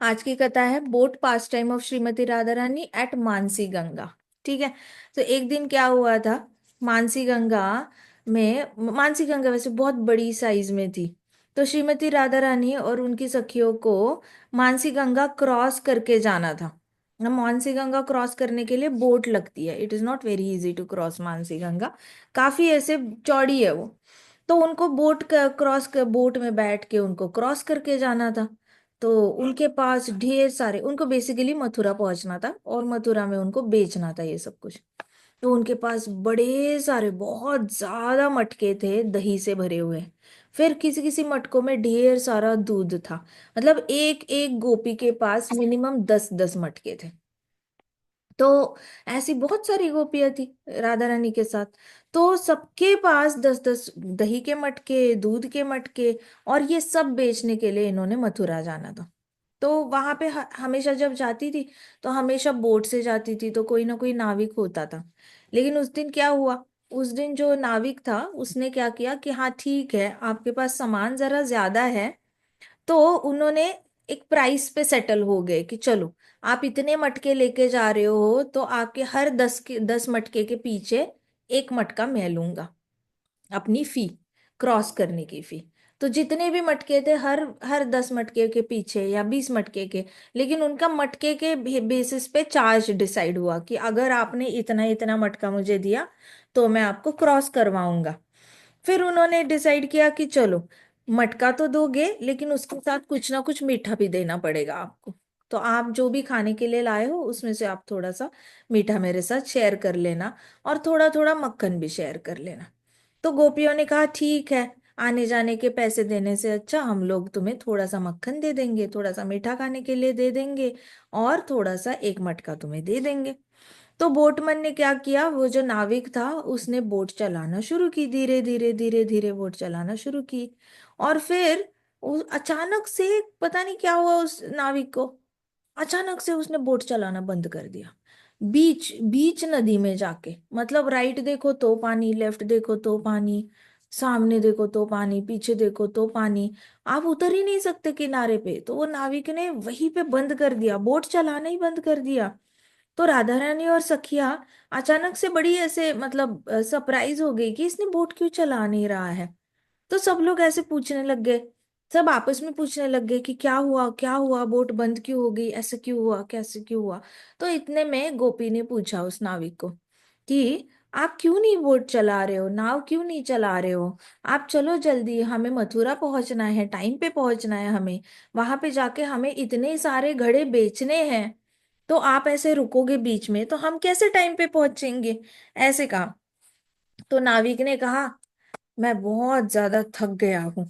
आज की कथा है boat pastime of Shrimati Radha Rani at Mansi Ganga. ठीक है। तो एक दिन क्या हुआ था, मानसी गंगा मानसी गंगा वैसे बहुत बड़ी साइज में थी। तो श्रीमती राधा रानी और उनकी सखियों को मानसी गंगा क्रॉस करके जाना था। ना, मानसी गंगा क्रॉस करने के लिए बोट लगती है। It is not very easy to cross Mansi Ganga, काफी ऐसे चौड़ी है वो। तो उनको बोट में बैठ के उनको क्रॉस करके जाना था। तो उनके पास ढेर सारे, उनको बेसिकली मथुरा पहुंचना था और मथुरा में उनको बेचना था ये सब कुछ। तो उनके पास बड़े सारे बहुत ज्यादा मटके थे दही से भरे हुए। फिर किसी किसी मटकों में ढेर सारा दूध था। मतलब एक एक गोपी के पास मिनिमम 10-10 मटके थे। तो ऐसी बहुत सारी गोपियां थी राधा रानी के साथ। तो सबके पास 10-10 दही के मटके, दूध के मटके, और ये सब बेचने के लिए इन्होंने मथुरा जाना था। तो वहां पे हमेशा जब जाती थी तो हमेशा बोट से जाती थी, तो कोई ना कोई नाविक होता था। लेकिन उस दिन क्या हुआ, उस दिन जो नाविक था उसने क्या किया कि हाँ ठीक है, आपके पास सामान जरा ज्यादा है। तो उन्होंने एक प्राइस पे सेटल हो गए कि चलो, आप इतने मटके लेके जा रहे हो तो आपके हर 10 मटके के पीछे एक मटका मैं लूंगा, अपनी फी, क्रॉस करने की फी। तो जितने भी मटके थे, हर हर 10 मटके के पीछे या 20 मटके के, लेकिन उनका मटके के बेसिस पे चार्ज डिसाइड हुआ कि अगर आपने इतना इतना मटका मुझे दिया तो मैं आपको क्रॉस करवाऊंगा। फिर उन्होंने डिसाइड किया कि चलो, मटका तो दोगे लेकिन उसके साथ कुछ ना कुछ मीठा भी देना पड़ेगा आपको। तो आप जो भी खाने के लिए लाए हो उसमें से आप थोड़ा सा मीठा मेरे साथ शेयर कर लेना, और थोड़ा थोड़ा मक्खन भी शेयर कर लेना। तो गोपियों ने कहा ठीक है, आने जाने के पैसे देने से अच्छा हम लोग तुम्हें थोड़ा सा मक्खन दे देंगे, थोड़ा सा मीठा खाने के लिए दे देंगे, और थोड़ा सा एक मटका तुम्हें दे देंगे। तो बोटमैन ने क्या किया, वो जो नाविक था उसने बोट चलाना शुरू की, धीरे धीरे धीरे धीरे बोट चलाना शुरू की। और फिर अचानक से पता नहीं क्या हुआ उस नाविक को, अचानक से उसने बोट चलाना बंद कर दिया। बीच बीच नदी में जाके, मतलब राइट देखो तो पानी, लेफ्ट देखो तो पानी, सामने देखो तो पानी, पीछे देखो तो पानी। आप उतर ही नहीं सकते किनारे पे। तो वो नाविक ने वहीं पे बंद कर दिया, बोट चलाना ही बंद कर दिया। तो राधा रानी और सखिया अचानक से बड़ी ऐसे मतलब सरप्राइज हो गई कि इसने बोट क्यों चला नहीं रहा है। तो सब लोग ऐसे पूछने लग गए, सब आपस में पूछने लग गए कि क्या हुआ क्या हुआ, बोट बंद क्यों हो गई, ऐसे क्यों हुआ, कैसे क्यों हुआ। तो इतने में गोपी ने पूछा उस नाविक को कि आप क्यों नहीं बोट चला रहे हो, नाव क्यों नहीं चला रहे हो। आप चलो जल्दी, हमें मथुरा पहुंचना है, टाइम पे पहुंचना है हमें। वहां पे जाके हमें इतने सारे घड़े बेचने हैं। तो आप ऐसे रुकोगे बीच में तो हम कैसे टाइम पे पहुंचेंगे, ऐसे कहा। तो नाविक ने कहा, मैं बहुत ज्यादा थक गया हूँ,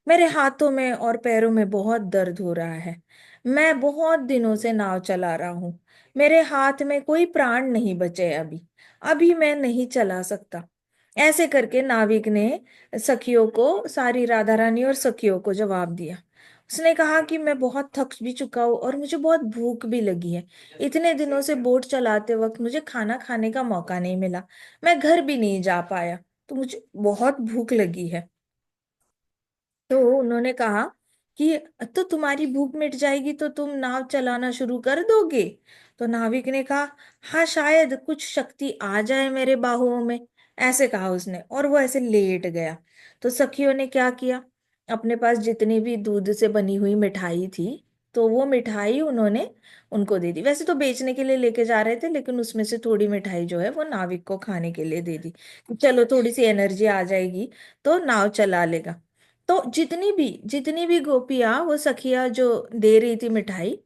मेरे हाथों में और पैरों में बहुत दर्द हो रहा है। मैं बहुत दिनों से नाव चला रहा हूँ, मेरे हाथ में कोई प्राण नहीं बचे अभी, अभी मैं नहीं चला सकता। ऐसे करके नाविक ने सखियों को, सारी राधा रानी और सखियों को जवाब दिया। उसने कहा कि मैं बहुत थक भी चुका हूँ और मुझे बहुत भूख भी लगी है। इतने दिनों से बोट चलाते वक्त मुझे खाना खाने का मौका नहीं मिला, मैं घर भी नहीं जा पाया, तो मुझे बहुत भूख लगी है। तो उन्होंने कहा कि तो तुम्हारी भूख मिट जाएगी तो तुम नाव चलाना शुरू कर दोगे। तो नाविक ने कहा, हाँ शायद कुछ शक्ति आ जाए मेरे बाहुओं में, ऐसे कहा उसने, और वो ऐसे लेट गया। तो सखियों ने क्या किया, अपने पास जितनी भी दूध से बनी हुई मिठाई थी, तो वो मिठाई उन्होंने उनको दे दी। वैसे तो बेचने के लिए लेके जा रहे थे, लेकिन उसमें से थोड़ी मिठाई जो है वो नाविक को खाने के लिए दे दी। चलो थोड़ी सी एनर्जी आ जाएगी तो नाव चला लेगा। तो जितनी भी गोपियां वो सखिया जो दे रही थी मिठाई,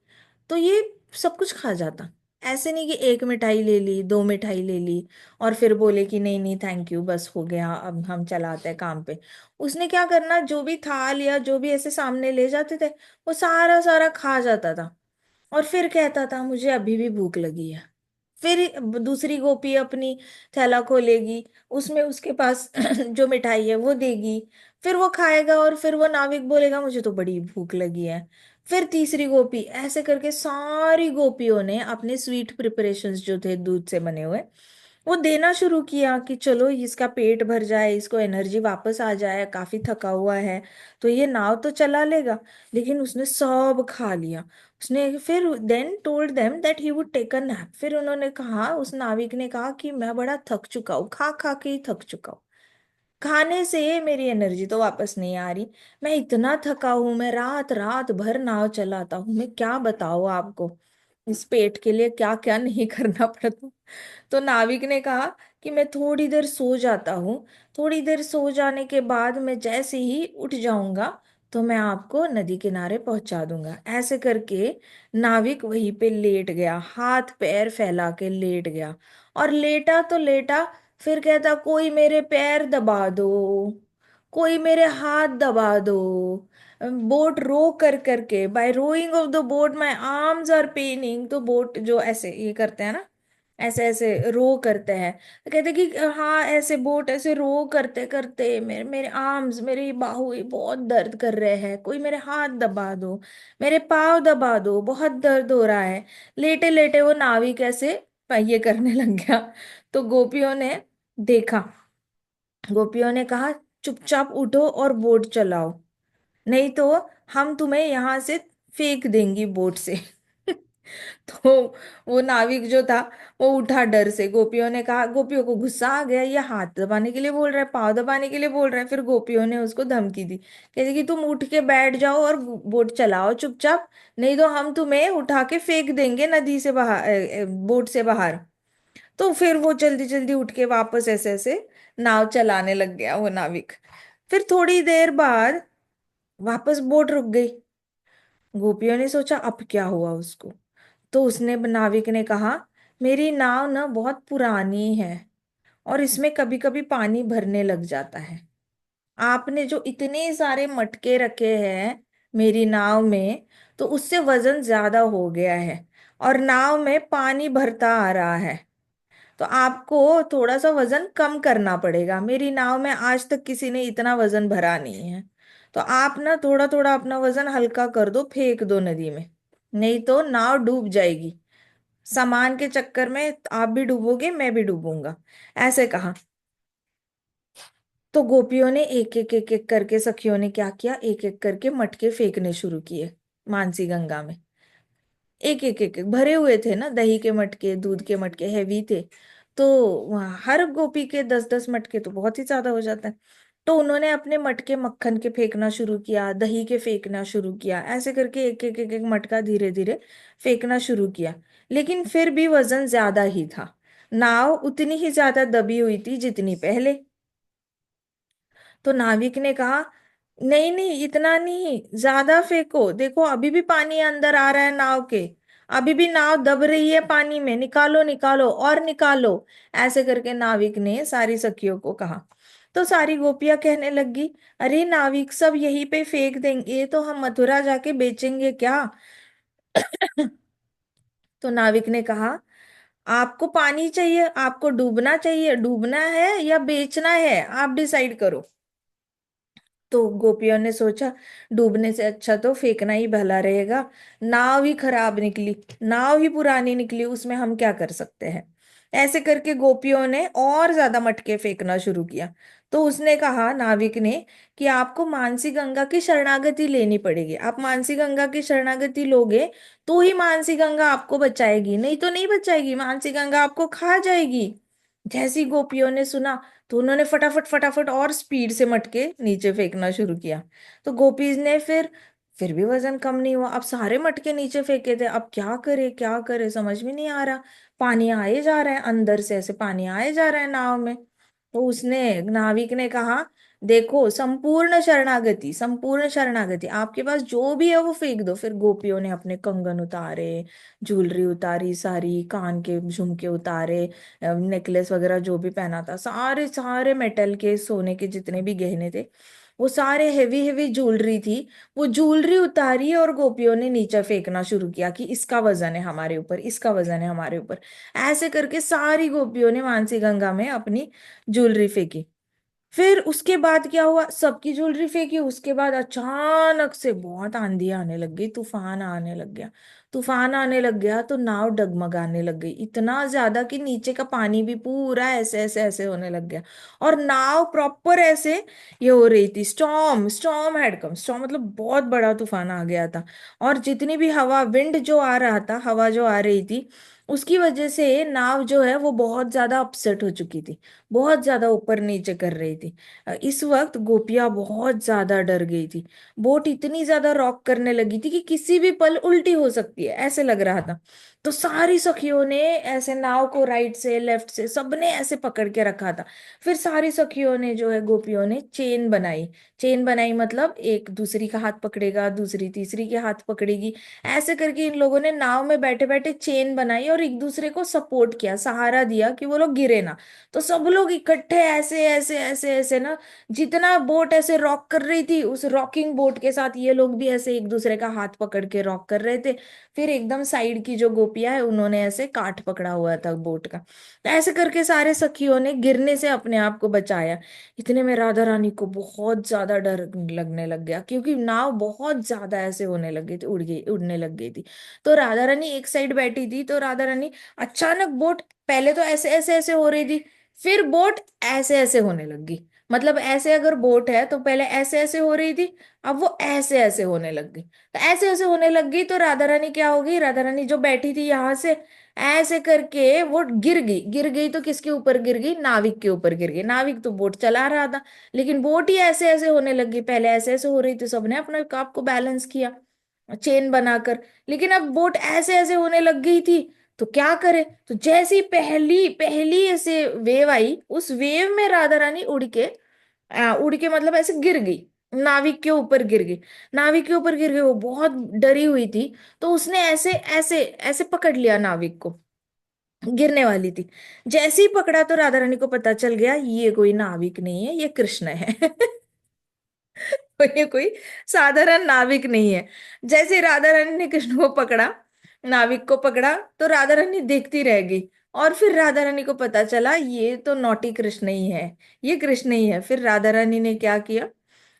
तो ये सब कुछ खा जाता। ऐसे नहीं कि एक मिठाई ले ली, दो मिठाई ले ली और फिर बोले कि नहीं नहीं थैंक यू, बस हो गया, अब हम चलाते हैं काम पे। उसने क्या करना, जो भी थाल या जो भी ऐसे सामने ले जाते थे वो सारा सारा खा जाता था। और फिर कहता था मुझे अभी भी भूख लगी है। फिर दूसरी गोपी अपनी थैला खोलेगी, उसमें उसके पास जो मिठाई है वो देगी, फिर वो खाएगा, और फिर वो नाविक बोलेगा मुझे तो बड़ी भूख लगी है। फिर तीसरी गोपी, ऐसे करके सारी गोपियों ने अपने स्वीट प्रिपरेशंस जो थे दूध से बने हुए वो देना शुरू किया कि चलो इसका पेट भर जाए, इसको एनर्जी वापस आ जाए, काफी थका हुआ है तो ये नाव तो चला लेगा। लेकिन उसने सब खा लिया। उसने फिर then told them that he would take a nap. फिर उन्होंने कहा, उस नाविक ने कहा कि मैं बड़ा थक चुका हूँ, खा खा के ही थक चुका हूँ, खाने से मेरी एनर्जी तो वापस नहीं आ रही। मैं इतना थका हूं, मैं रात रात भर नाव चलाता हूँ, मैं क्या बताऊँ आपको, इस पेट के लिए क्या क्या नहीं करना पड़ता। तो नाविक ने कहा कि मैं थोड़ी देर सो जाता हूँ, थोड़ी देर सो जाने के बाद मैं जैसे ही उठ जाऊंगा तो मैं आपको नदी किनारे पहुंचा दूंगा। ऐसे करके नाविक वहीं पे लेट गया, हाथ पैर फैला के लेट गया। और लेटा तो लेटा, फिर कहता कोई मेरे पैर दबा दो, कोई मेरे हाथ दबा दो। बोट रो कर करके, by rowing of the boat my arms are paining. तो बोट जो ऐसे ये करते हैं ना, ऐसे ऐसे रो करते हैं, तो कहते कि हाँ ऐसे बोट ऐसे रो करते करते मेरे मेरे आर्म्स, मेरी बाहु ये बहुत दर्द कर रहे हैं, कोई मेरे हाथ दबा दो, मेरे पाँव दबा दो, बहुत दर्द हो रहा है। लेटे लेटे वो नाविक ऐसे ये करने लग गया। तो गोपियों ने देखा, गोपियों ने कहा चुपचाप उठो और बोट चलाओ, नहीं तो हम तुम्हें यहां से फेंक देंगी बोट से। तो वो नाविक जो था वो उठा डर से। गोपियों ने कहा, गोपियों को गुस्सा आ गया, ये हाथ दबाने के लिए बोल रहा है, पाँव दबाने के लिए बोल रहा है। फिर गोपियों ने उसको धमकी दी, कहते कि तुम उठ के बैठ जाओ और बोट चलाओ चुपचाप, नहीं तो हम तुम्हें उठा के फेंक देंगे नदी से बाहर, बोट से बाहर। तो फिर वो जल्दी जल्दी उठ के वापस ऐसे ऐसे नाव चलाने लग गया वो नाविक। फिर थोड़ी देर बाद वापस बोट रुक गई। गोपियों ने सोचा अब क्या हुआ उसको। तो उसने, नाविक ने कहा, मेरी नाव ना बहुत पुरानी है और इसमें कभी कभी पानी भरने लग जाता है। आपने जो इतने सारे मटके रखे हैं मेरी नाव में, तो उससे वजन ज्यादा हो गया है और नाव में पानी भरता आ रहा है। तो आपको थोड़ा सा वजन कम करना पड़ेगा, मेरी नाव में आज तक किसी ने इतना वजन भरा नहीं है। तो आप ना थोड़ा थोड़ा अपना वजन हल्का कर दो, फेंक दो नदी में, नहीं तो नाव डूब जाएगी। सामान के चक्कर में आप भी डूबोगे, मैं भी डूबूंगा, ऐसे कहा। तो गोपियों ने एक एक एक एक करके, सखियों ने क्या किया, एक एक करके मटके फेंकने शुरू किए मानसी गंगा में। एक एक एक एक भरे हुए थे ना, दही के मटके, दूध के मटके हैवी थे। तो हर गोपी के 10-10 मटके तो बहुत ही ज्यादा हो जाता है। तो उन्होंने अपने मटके मक्खन के फेंकना शुरू किया, दही के फेंकना शुरू किया, ऐसे करके एक एक एक एक मटका धीरे धीरे फेंकना शुरू किया। लेकिन फिर भी वजन ज्यादा ही था, नाव उतनी ही ज्यादा दबी हुई थी जितनी पहले। तो नाविक ने कहा, नहीं नहीं इतना नहीं, ज्यादा फेंको, देखो अभी भी पानी अंदर आ रहा है नाव के, अभी भी नाव दब रही है पानी में, निकालो निकालो और निकालो। ऐसे करके नाविक ने सारी सखियों को कहा। तो सारी गोपियां कहने लगी, अरे नाविक सब यहीं पे फेंक देंगे तो हम मथुरा जाके बेचेंगे क्या। तो नाविक ने कहा, आपको पानी चाहिए, आपको डूबना चाहिए, डूबना है या बेचना है, आप डिसाइड करो। तो गोपियों ने सोचा डूबने से अच्छा तो फेंकना ही भला रहेगा, नाव ही खराब निकली, नाव ही पुरानी निकली, उसमें हम क्या कर सकते हैं। ऐसे करके गोपियों ने और ज्यादा मटके फेंकना शुरू किया। तो उसने कहा, नाविक ने, कि आपको मानसी गंगा की शरणागति लेनी पड़ेगी, आप मानसी गंगा की शरणागति लोगे तो ही मानसी गंगा आपको बचाएगी, नहीं तो नहीं बचाएगी, मानसी गंगा आपको खा जाएगी। जैसी गोपियों ने सुना तो उन्होंने फटाफट फटाफट और स्पीड से मटके नीचे फेंकना शुरू किया। तो गोपीज ने फिर भी वजन कम नहीं हुआ, अब सारे मटके नीचे फेंके थे, अब क्या करे क्या करे समझ में नहीं आ रहा। पानी आए जा रहा है अंदर से, ऐसे पानी आए जा रहा है नाव में। तो उसने, नाविक ने कहा, देखो संपूर्ण शरणागति, संपूर्ण शरणागति, आपके पास जो भी है वो फेंक दो। फिर गोपियों ने अपने कंगन उतारे, ज्वेलरी उतारी, सारी कान के झुमके उतारे, नेकलेस वगैरह जो भी पहना था, सारे सारे मेटल के, सोने के जितने भी गहने थे, वो सारे हेवी हेवी ज्वेलरी थी, वो ज्वेलरी उतारी और गोपियों ने नीचे फेंकना शुरू किया कि इसका वजन है हमारे ऊपर, इसका वजन है हमारे ऊपर। ऐसे करके सारी गोपियों ने मानसी गंगा में अपनी ज्वेलरी फेंकी। फिर उसके बाद क्या हुआ, सबकी ज्वेलरी फेंकी, उसके बाद अचानक से बहुत आंधी आने लग गई, तूफान आने लग गया। तूफान आने लग गया तो नाव डगमगाने लग गई, इतना ज्यादा कि नीचे का पानी भी पूरा ऐसे ऐसे ऐसे होने लग गया। और नाव प्रॉपर ऐसे ये हो रही थी, storm storm had come, storm मतलब बहुत बड़ा तूफान आ गया था। और जितनी भी हवा, विंड जो आ रहा था, हवा जो आ रही थी, उसकी वजह से नाव जो है वो बहुत ज्यादा अपसेट हो चुकी थी, बहुत ज्यादा ऊपर नीचे कर रही थी। इस वक्त गोपियां बहुत ज्यादा डर गई थी। बोट इतनी ज्यादा रॉक करने लगी थी कि किसी भी पल उल्टी हो सकती है ऐसे लग रहा था। तो सारी सखियों ने ऐसे नाव को राइट से लेफ्ट से सबने ऐसे पकड़ के रखा था। फिर सारी सखियों ने जो है, गोपियों ने चेन बनाई। चेन बनाई मतलब एक दूसरी का हाथ पकड़ेगा, दूसरी तीसरी के हाथ पकड़ेगी, ऐसे करके इन लोगों ने नाव में बैठे बैठे चेन बनाई और एक दूसरे को सपोर्ट किया, सहारा दिया कि वो लोग गिरे ना। तो सब लोग इकट्ठे ऐसे ऐसे ऐसे ऐसे ना, जितना बोट ऐसे रॉक कर रही थी, उस रॉकिंग बोट के साथ ये लोग भी ऐसे एक दूसरे का हाथ पकड़ के रॉक कर रहे थे। फिर एकदम साइड की जो गोपियां है उन्होंने ऐसे काठ पकड़ा हुआ था बोट का। तो ऐसे करके सारे सखियों ने गिरने से अपने आप को बचाया। इतने में राधा रानी को बहुत ज्यादा डर लगने लग गया, क्योंकि नाव बहुत ज्यादा ऐसे होने लग गई थी, उड़ने लग गई थी। तो राधा रानी एक साइड बैठी थी, तो राधा रानी अचानक बोट पहले तो ऐसे ऐसे ऐसे हो रही थी, फिर बोट ऐसे ऐसे होने लगी। मतलब ऐसे अगर बोट है तो पहले ऐसे ऐसे हो रही थी, अब वो ऐसे ऐसे होने लग गई। तो ऐसे ऐसे होने लग गई तो राधा रानी क्या हो गई, राधा रानी जो बैठी थी यहां से ऐसे करके वो गिर गई। गिर गई तो किसके ऊपर गिर गई, नाविक के ऊपर गिर गई। नाविक तो बोट चला रहा था, लेकिन बोट ही ऐसे ऐसे होने लगी, पहले ऐसे ऐसे हो रही थी, सबने अपने आप को बैलेंस किया चेन बनाकर। लेकिन अब बोट ऐसे ऐसे होने लग गई थी, तो क्या करे। तो जैसी पहली पहली ऐसे वेव आई, उस वेव में राधा रानी उड़ के मतलब ऐसे गिर गई, नाविक के ऊपर गिर गई। नाविक के ऊपर गिर गई, वो बहुत डरी हुई थी। तो उसने ऐसे ऐसे ऐसे पकड़ लिया नाविक को, गिरने वाली थी। जैसे ही पकड़ा तो राधा रानी को पता चल गया ये कोई नाविक नहीं है, ये कृष्ण है। तो ये कोई साधारण नाविक नहीं है। जैसे ही राधा रानी ने कृष्ण को पकड़ा, नाविक को पकड़ा, तो राधा रानी देखती रह गई। और फिर राधा रानी को पता चला ये तो नौटी कृष्ण ही है, ये कृष्ण ही है। फिर राधा रानी ने क्या किया,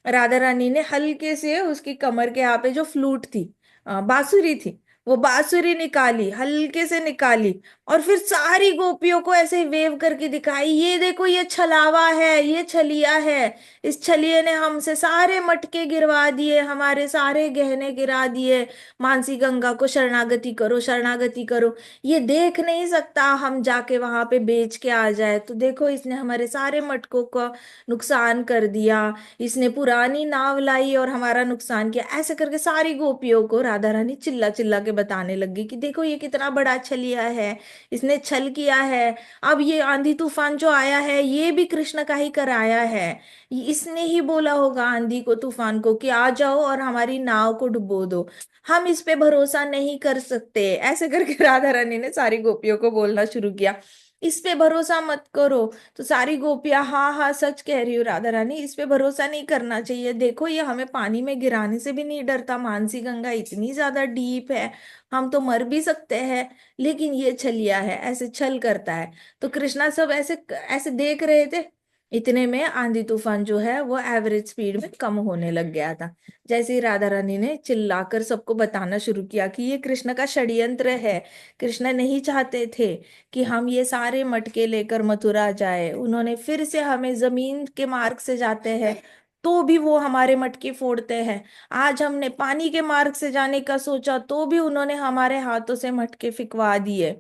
राधा रानी ने हल्के से उसकी कमर के यहाँ पे जो फ्लूट थी, बांसुरी थी, वो बांसुरी निकाली, हल्के से निकाली। और फिर सारी गोपियों को ऐसे वेव करके दिखाई, ये देखो ये छलावा है, ये छलिया है। इस छलिए ने हमसे सारे मटके गिरवा दिए, हमारे सारे गहने गिरा दिए। मानसी गंगा को शरणागति करो, शरणागति करो। ये देख नहीं सकता हम जाके वहां पे बेच के आ जाए, तो देखो इसने हमारे सारे मटकों का नुकसान कर दिया, इसने पुरानी नाव लाई और हमारा नुकसान किया। ऐसे करके सारी गोपियों को राधा रानी चिल्ला चिल्ला के बताने लगी कि देखो ये कितना बड़ा छलिया है, इसने छल किया है। अब ये आंधी तूफान जो आया है ये भी कृष्ण का ही कराया है, इसने ही बोला होगा आंधी को तूफान को कि आ जाओ और हमारी नाव को डुबो दो, हम इस पे भरोसा नहीं कर सकते। ऐसे करके राधा रानी ने सारी गोपियों को बोलना शुरू किया, इस पे भरोसा मत करो। तो सारी गोपियां, हाँ हाँ सच कह रही हो राधा रानी, इस पे भरोसा नहीं करना चाहिए, देखो ये हमें पानी में गिराने से भी नहीं डरता, मानसी गंगा इतनी ज्यादा डीप है, हम तो मर भी सकते हैं। लेकिन ये छलिया है, ऐसे छल करता है। तो कृष्णा सब ऐसे ऐसे देख रहे थे। इतने में आंधी तूफान जो है वो एवरेज स्पीड में कम होने लग गया था। जैसे ही राधा रानी ने चिल्लाकर सबको बताना शुरू किया कि ये कृष्ण का षड्यंत्र है, कृष्ण नहीं चाहते थे कि हम ये सारे मटके लेकर मथुरा जाए, उन्होंने फिर से हमें जमीन के मार्ग से जाते हैं तो भी वो हमारे मटके फोड़ते हैं, आज हमने पानी के मार्ग से जाने का सोचा तो भी उन्होंने हमारे हाथों से मटके फिकवा दिए,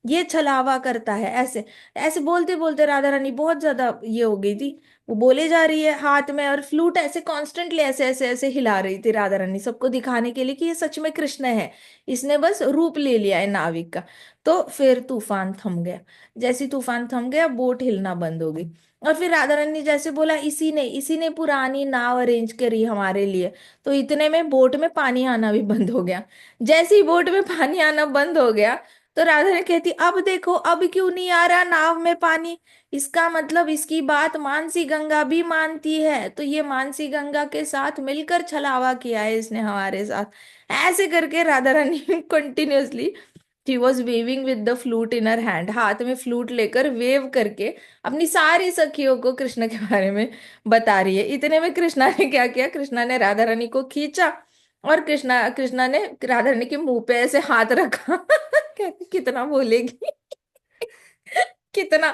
ये छलावा करता है। ऐसे ऐसे बोलते बोलते राधा रानी बहुत ज्यादा ये हो गई थी, वो बोले जा रही है हाथ में, और फ्लूट ऐसे कॉन्स्टेंटली ऐसे ऐसे ऐसे हिला रही थी राधा रानी, सबको दिखाने के लिए कि ये सच में कृष्ण है, इसने बस रूप ले लिया है नाविक का। तो फिर तूफान थम गया। जैसे ही तूफान थम गया बोट हिलना बंद हो गई। और फिर राधा रानी ने जैसे बोला इसी ने पुरानी नाव अरेंज करी हमारे लिए, तो इतने में बोट में पानी आना भी बंद हो गया। जैसे ही बोट में पानी आना बंद हो गया तो राधा ने कहती, अब देखो अब क्यों नहीं आ रहा नाव में पानी, इसका मतलब इसकी बात मानसी गंगा भी मानती है, तो ये मानसी गंगा के साथ मिलकर छलावा किया है इसने हमारे साथ। ऐसे करके Radha Rani continuously she was waving with the flute in her hand, हाथ में फ्लूट लेकर वेव करके अपनी सारी सखियों को कृष्ण के बारे में बता रही है। इतने में कृष्णा ने क्या किया, कृष्णा ने राधा रानी को खींचा और कृष्णा कृष्णा ने राधा रानी के मुंह पे ऐसे हाथ रखा कहती कितना बोलेगी कितना,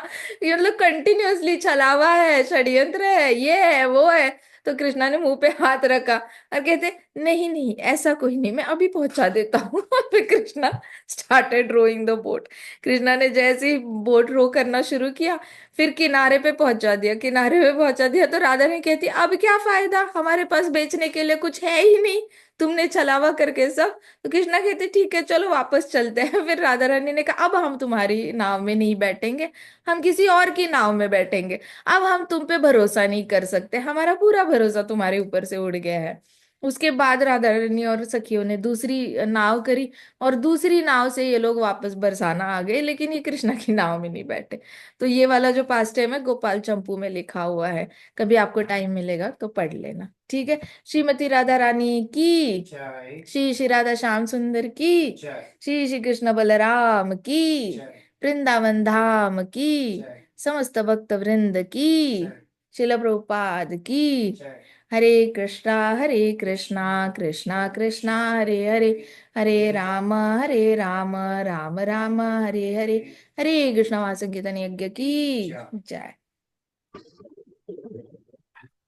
ये मतलब कंटिन्यूअसली चला हुआ है, षड्यंत्र है, ये है वो है। तो कृष्णा ने मुंह पे हाथ रखा और कहते नहीं नहीं ऐसा कोई नहीं, मैं अभी पहुंचा देता हूँ और फिर Krishna started rowing the boat. Krishna ने जैसे ही बोट रो करना शुरू किया, फिर किनारे पे पहुंचा दिया, किनारे पे पहुंचा दिया तो राधा ने कहती अब क्या फायदा, हमारे पास बेचने के लिए कुछ है ही नहीं, तुमने छलावा करके सब। तो कृष्णा कहते ठीक है चलो वापस चलते हैं। फिर राधा रानी ने कहा अब हम तुम्हारी नाव में नहीं बैठेंगे, हम किसी और की नाव में बैठेंगे, अब हम तुम पे भरोसा नहीं कर सकते, हमारा पूरा भरोसा तुम्हारे ऊपर से उड़ गया है। उसके बाद राधा रानी और सखियों ने दूसरी नाव करी, और दूसरी नाव से ये लोग वापस बरसाना आ गए, लेकिन ये कृष्णा की नाव में नहीं बैठे। तो ये वाला जो पास्ट टाइम है गोपाल चंपू में लिखा हुआ है, कभी आपको टाइम मिलेगा तो पढ़ लेना, ठीक है। श्रीमती राधा रानी की जय। श्री श्री राधा श्याम सुंदर की जय। श्री श्री कृष्ण बलराम की जय। वृंदावन धाम की जय। समस्त भक्त वृंद की जय। शिल प्रभुपाद की। जय। हरे कृष्णा कृष्णा कृष्णा हरे हरे, हरे राम राम राम हरे हरे, हरे कृष्ण महासंकीर्तन यज्ञ की जय। जय।